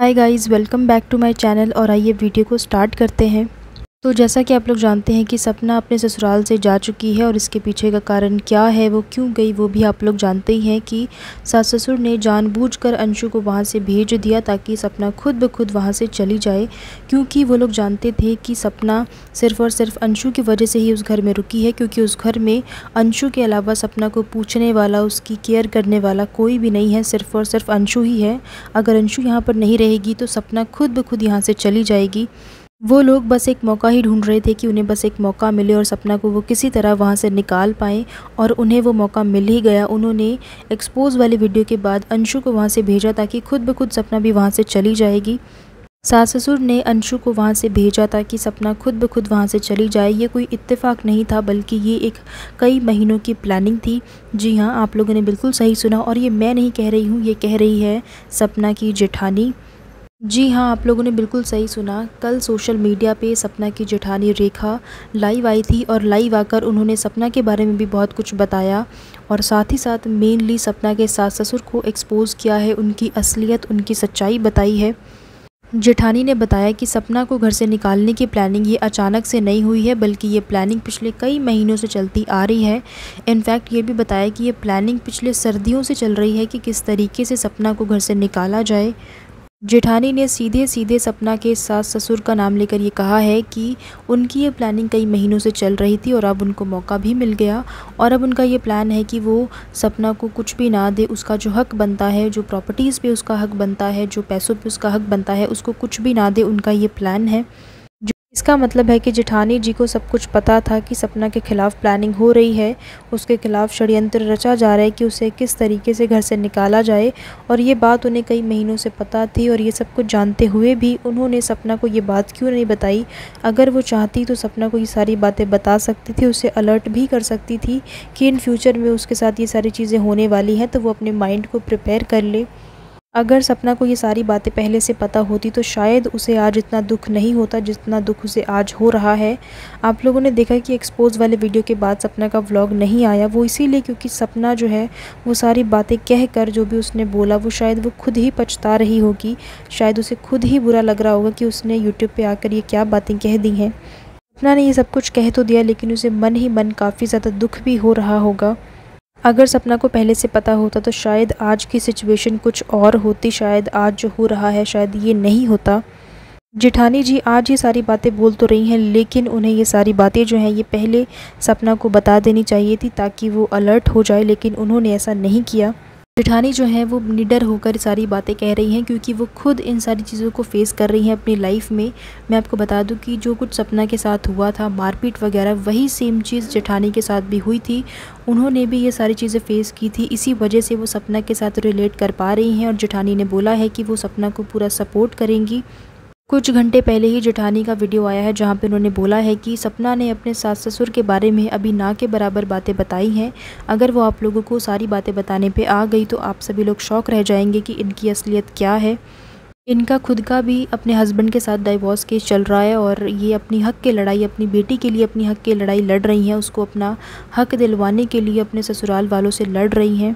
Hi guys, welcome back to my channel. और आइए video को स्टार्ट करते हैं। तो जैसा कि आप लोग जानते हैं कि सपना अपने ससुराल से जा चुकी है और इसके पीछे का कारण क्या है, वो क्यों गई, वो भी आप लोग जानते ही हैं कि सास ससुर ने जानबूझकर अंशु को वहाँ से भेज दिया ताकि सपना खुद ब खुद वहाँ से चली जाए, क्योंकि वो लोग जानते थे कि सपना सिर्फ़ और सिर्फ अंशु की वजह से ही उस घर में रुकी है, क्योंकि उस घर में अंशु के अलावा सपना को पूछने वाला, उसकी केयर करने वाला कोई भी नहीं है, सिर्फ़ और सिर्फ अंशु ही है। अगर अंशु यहाँ पर नहीं रहेगी तो सपना खुद ब खुद यहाँ से चली जाएगी। वो लोग बस एक मौका ही ढूंढ रहे थे कि उन्हें बस एक मौका मिले और सपना को वो किसी तरह वहाँ से निकाल पाएँ, और उन्हें वो मौका मिल ही गया। उन्होंने एक्सपोज़ वाली वीडियो के बाद अंशु को वहाँ से भेजा ताकि खुद ब खुद सपना भी वहाँ से चली जाएगी। सास ससुर ने अंशु को वहाँ से भेजा ताकि सपना खुद ब खुद वहाँ से चली जाए। ये कोई इत्तेफाक नहीं था, बल्कि ये एक कई महीनों की प्लानिंग थी। जी हाँ, आप लोगों ने बिल्कुल सही सुना, और ये मैं नहीं कह रही हूँ, ये कह रही है सपना की जेठानी। जी हाँ, आप लोगों ने बिल्कुल सही सुना। कल सोशल मीडिया पे सपना की जेठानी रेखा लाइव आई थी, और लाइव आकर उन्होंने सपना के बारे में भी बहुत कुछ बताया, और साथ ही साथ मेनली सपना के सास ससुर को एक्सपोज़ किया है, उनकी असलियत, उनकी सच्चाई बताई है। जेठानी ने बताया कि सपना को घर से निकालने की प्लानिंग ये अचानक से नहीं हुई है, बल्कि ये प्लानिंग पिछले कई महीनों से चलती आ रही है। इनफैक्ट ये भी बताया कि ये प्लानिंग पिछले सर्दियों से चल रही है कि किस तरीके से सपना को घर से निकाला जाए। जेठानी ने सीधे सीधे सपना के सास ससुर का नाम लेकर ये कहा है कि उनकी ये प्लानिंग कई महीनों से चल रही थी और अब उनको मौका भी मिल गया, और अब उनका ये प्लान है कि वो सपना को कुछ भी ना दे। उसका जो हक बनता है, जो प्रॉपर्टीज़ पे उसका हक बनता है, जो पैसों पे उसका हक बनता है, उसको कुछ भी ना दे, उनका ये प्लान है। इसका मतलब है कि जेठानी जी को सब कुछ पता था कि सपना के खिलाफ़ प्लानिंग हो रही है, उसके खिलाफ़ षड्यंत्र रचा जा रहा है कि उसे किस तरीके से घर से निकाला जाए, और ये बात उन्हें कई महीनों से पता थी। और ये सब कुछ जानते हुए भी उन्होंने सपना को ये बात क्यों नहीं बताई। अगर वो चाहती तो सपना को ये सारी बातें बता सकती थी, उसे अलर्ट भी कर सकती थी कि इन फ्यूचर में उसके साथ ये सारी चीज़ें होने वाली हैं, तो वो अपने माइंड को प्रिपेयर कर ले। अगर सपना को ये सारी बातें पहले से पता होती तो शायद उसे आज इतना दुख नहीं होता जितना दुख उसे आज हो रहा है। आप लोगों ने देखा कि एक्सपोज़ वाले वीडियो के बाद सपना का व्लॉग नहीं आया, वो इसीलिए क्योंकि सपना जो है वो सारी बातें कह कर, जो भी उसने बोला वो शायद वो खुद ही पछता रही होगी। शायद उसे खुद ही बुरा लग रहा होगा कि उसने यूट्यूब पे आकर ये क्या बातें कह दी हैं। सपना ने ये सब कुछ कह तो दिया, लेकिन उसे मन ही मन काफ़ी ज़्यादा दुख भी हो रहा होगा। अगर सपना को पहले से पता होता तो शायद आज की सिचुएशन कुछ और होती, शायद आज जो हो रहा है शायद ये नहीं होता। जेठानी जी आज ये सारी बातें बोल तो रही हैं, लेकिन उन्हें ये सारी बातें जो हैं ये पहले सपना को बता देनी चाहिए थी ताकि वो अलर्ट हो जाए, लेकिन उन्होंने ऐसा नहीं किया। जेठानी जो है वो निडर होकर सारी बातें कह रही हैं, क्योंकि वो खुद इन सारी चीज़ों को फेस कर रही हैं अपनी लाइफ में। मैं आपको बता दूं कि जो कुछ सपना के साथ हुआ था, मारपीट वगैरह, वही सेम चीज़ जेठानी के साथ भी हुई थी। उन्होंने भी ये सारी चीज़ें फेस की थी, इसी वजह से वो सपना के साथ रिलेट कर पा रही हैं, और जेठानी ने बोला है कि वो सपना को पूरा सपोर्ट करेंगी। कुछ घंटे पहले ही जेठानी का वीडियो आया है जहां पे उन्होंने बोला है कि सपना ने अपने सास ससुर के बारे में अभी ना के बराबर बातें बताई हैं। अगर वो आप लोगों को सारी बातें बताने पे आ गई तो आप सभी लोग शॉक रह जाएंगे कि इनकी असलियत क्या है। इनका खुद का भी अपने हस्बैंड के साथ डाइवोर्स केस चल रहा है, और ये अपनी हक की लड़ाई, अपनी बेटी के लिए अपनी हक की लड़ाई लड़ रही हैं। उसको अपना हक दिलवाने के लिए अपने ससुराल वालों से लड़ रही हैं।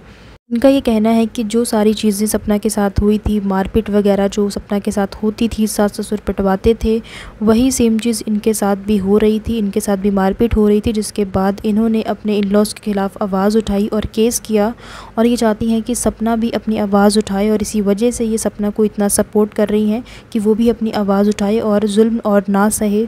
इनका ये कहना है कि जो सारी चीज़ें सपना के साथ हुई थी, मारपीट वगैरह जो सपना के साथ होती थी, सास ससुर पिटवाते थे, वही सेम चीज़ इनके साथ भी हो रही थी। इनके साथ भी मारपीट हो रही थी, जिसके बाद इन्होंने अपने इन लॉज के खिलाफ़ आवाज़ उठाई और केस किया, और ये चाहती हैं कि सपना भी अपनी आवाज़ उठाए, और इसी वजह से ये सपना को इतना सपोर्ट कर रही हैं कि वो भी अपनी आवाज़ उठाए और जुल्म और ना सहे।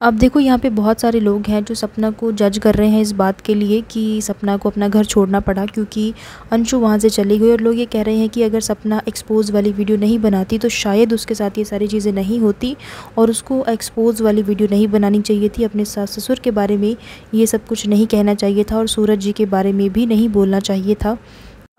अब देखो, यहाँ पे बहुत सारे लोग हैं जो सपना को जज कर रहे हैं इस बात के लिए कि सपना को अपना घर छोड़ना पड़ा क्योंकि अंशु वहाँ से चली गई, और लोग ये कह रहे हैं कि अगर सपना एक्सपोज़ वाली वीडियो नहीं बनाती तो शायद उसके साथ ये सारी चीज़ें नहीं होती, और उसको एक्सपोज़ वाली वीडियो नहीं बनानी चाहिए थी। अपने सास ससुर के बारे में ये सब कुछ नहीं कहना चाहिए था, और सूरज जी के बारे में भी नहीं बोलना चाहिए था।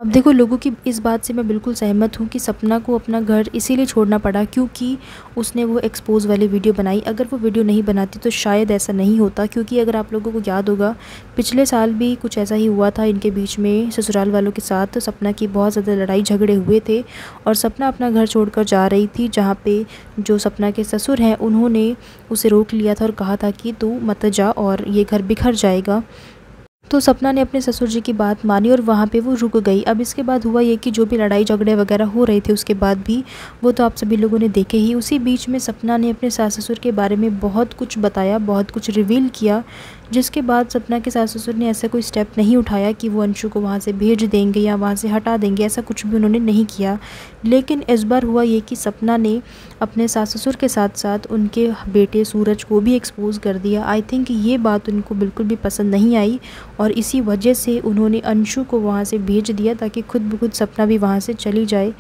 अब देखो, लोगों की इस बात से मैं बिल्कुल सहमत हूँ कि सपना को अपना घर इसीलिए छोड़ना पड़ा क्योंकि उसने वो एक्सपोज़ वाली वीडियो बनाई। अगर वो वीडियो नहीं बनाती तो शायद ऐसा नहीं होता, क्योंकि अगर आप लोगों को याद होगा पिछले साल भी कुछ ऐसा ही हुआ था इनके बीच में ससुराल वालों के साथ। तो सपना की बहुत ज़्यादा लड़ाई झगड़े हुए थे, और सपना अपना घर छोड़कर जा रही थी, जहाँ पे जो सपना के ससुर हैं उन्होंने उसे रोक लिया था और कहा था कि तू मत जा और ये घर बिखर जाएगा। तो सपना ने अपने ससुर जी की बात मानी और वहाँ पे वो रुक गई। अब इसके बाद हुआ ये कि जो भी लड़ाई झगड़े वगैरह हो रहे थे उसके बाद भी, वो तो आप सभी लोगों ने देखे ही। उसी बीच में सपना ने अपने सास ससुर के बारे में बहुत कुछ बताया, बहुत कुछ रिवील किया, जिसके बाद सपना के सास ससुर ने ऐसा कोई स्टेप नहीं उठाया कि वो अंशु को वहाँ से भेज देंगे या वहाँ से हटा देंगे, ऐसा कुछ भी उन्होंने नहीं किया। लेकिन इस बार हुआ ये कि सपना ने अपने सास ससुर के साथ साथ उनके बेटे सूरज को भी एक्सपोज़ कर दिया। आई थिंक ये बात उनको बिल्कुल भी पसंद नहीं आई और इसी वजह से उन्होंने अंशु को वहाँ से भेज दिया ताकि खुद ब खुद सपना भी वहाँ से चली जाए।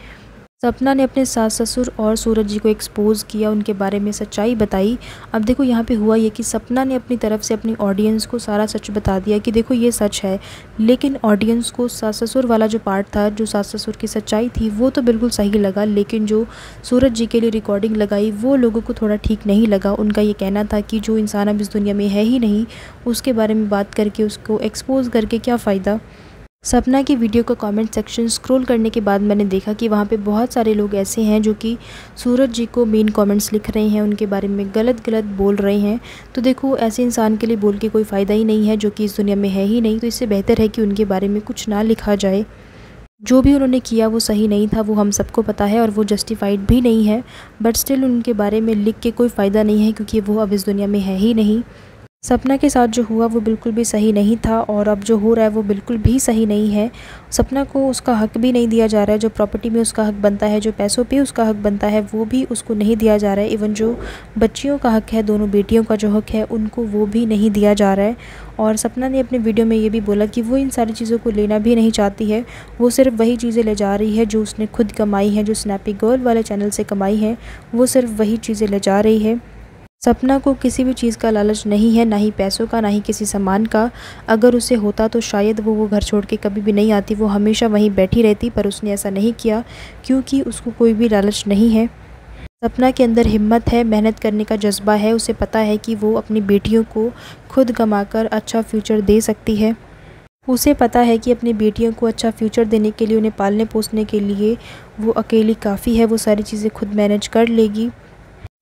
सपना ने अपने सास ससुर और सूरज जी को एक्सपोज़ किया, उनके बारे में सच्चाई बताई। अब देखो यहाँ पे हुआ ये कि सपना ने अपनी तरफ से अपनी ऑडियंस को सारा सच बता दिया कि देखो ये सच है, लेकिन ऑडियंस को सास ससुर वाला जो पार्ट था, जो सास ससुर की सच्चाई थी, वो तो बिल्कुल सही लगा, लेकिन जो सूरज जी के लिए रिकॉर्डिंग लगाई वो लोगों को थोड़ा ठीक नहीं लगा। उनका ये कहना था कि जो इंसान अब इस दुनिया में है ही नहीं, उसके बारे में बात करके उसको एक्सपोज़ करके क्या फ़ायदा। सपना की वीडियो का कमेंट सेक्शन स्क्रॉल करने के बाद मैंने देखा कि वहाँ पे बहुत सारे लोग ऐसे हैं जो कि सूरज जी को मीन कमेंट्स लिख रहे हैं, उनके बारे में गलत गलत बोल रहे हैं। तो देखो ऐसे इंसान के लिए बोल के कोई फ़ायदा ही नहीं है जो कि इस दुनिया में है ही नहीं, तो इससे बेहतर है कि उनके बारे में कुछ ना लिखा जाए। जो भी उन्होंने किया वो सही नहीं था, वो हम सबको पता है और वो जस्टिफाइड भी नहीं है, बट स्टिल उनके बारे में लिख के कोई फ़ायदा नहीं है क्योंकि वो अब इस दुनिया में है ही नहीं। सपना के साथ जो हुआ वो बिल्कुल भी सही नहीं था और अब जो हो रहा है वो बिल्कुल भी सही नहीं है। सपना को उसका हक भी नहीं दिया जा रहा है, जो प्रॉपर्टी में उसका हक बनता है, जो पैसों पे उसका हक बनता है, वो भी उसको नहीं दिया जा रहा है। इवन जो बच्चियों का हक है, दोनों बेटियों का जो हक है, उनको वो भी नहीं दिया जा रहा है। और सपना ने अपने वीडियो में ये भी बोला कि वो इन सारी चीज़ों को लेना भी नहीं चाहती है, वो सिर्फ वही चीज़ें ले जा रही है जो उसने खुद कमाई है, जो स्नैपी गर्ल वाले चैनल से कमाई है, वो सिर्फ वही चीज़ें ले जा रही है। सपना को किसी भी चीज़ का लालच नहीं है, ना ही पैसों का, ना ही किसी सामान का। अगर उसे होता तो शायद वो घर छोड़ के कभी भी नहीं आती, वो हमेशा वहीं बैठी रहती, पर उसने ऐसा नहीं किया क्योंकि उसको कोई भी लालच नहीं है। सपना के अंदर हिम्मत है, मेहनत करने का जज्बा है, उसे पता है कि वो अपनी बेटियों को खुद कमाकर अच्छा फ्यूचर दे सकती है। उसे पता है कि अपनी बेटियों को अच्छा फ्यूचर देने के लिए, उन्हें पालने पोसने के लिए वो अकेली काफ़ी है, वो सारी चीज़ें खुद मैनेज कर लेगी।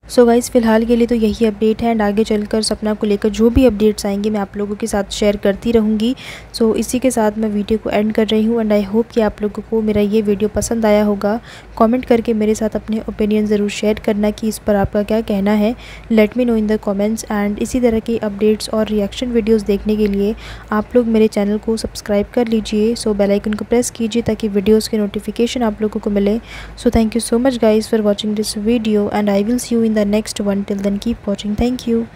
सो गाइज़ फ़िलहाल के लिए तो यही अपडेट है एंड आगे चलकर सपना को लेकर जो भी अपडेट्स आएंगे मैं आप लोगों के साथ शेयर करती रहूँगी। सो इसी के साथ मैं वीडियो को एंड कर रही हूँ एंड आई होप कि आप लोगों को मेरा ये वीडियो पसंद आया होगा। कमेंट करके मेरे साथ अपने ओपिनियन ज़रूर शेयर करना कि इस पर आपका क्या कहना है। Let me know in the comments and इसी तरह के अपडेट्स और रिएक्शन वीडियोज़ देखने के लिए आप लोग मेरे चैनल को सब्सक्राइब कर लीजिए। सो बेल आइकन को प्रेस कीजिए ताकि वीडियोज़ के नोटिफिकेशन आप लोगों को मिले। So thank you so much guys for watching this video and I will see you in the next one. Till then keep watching. Thank you.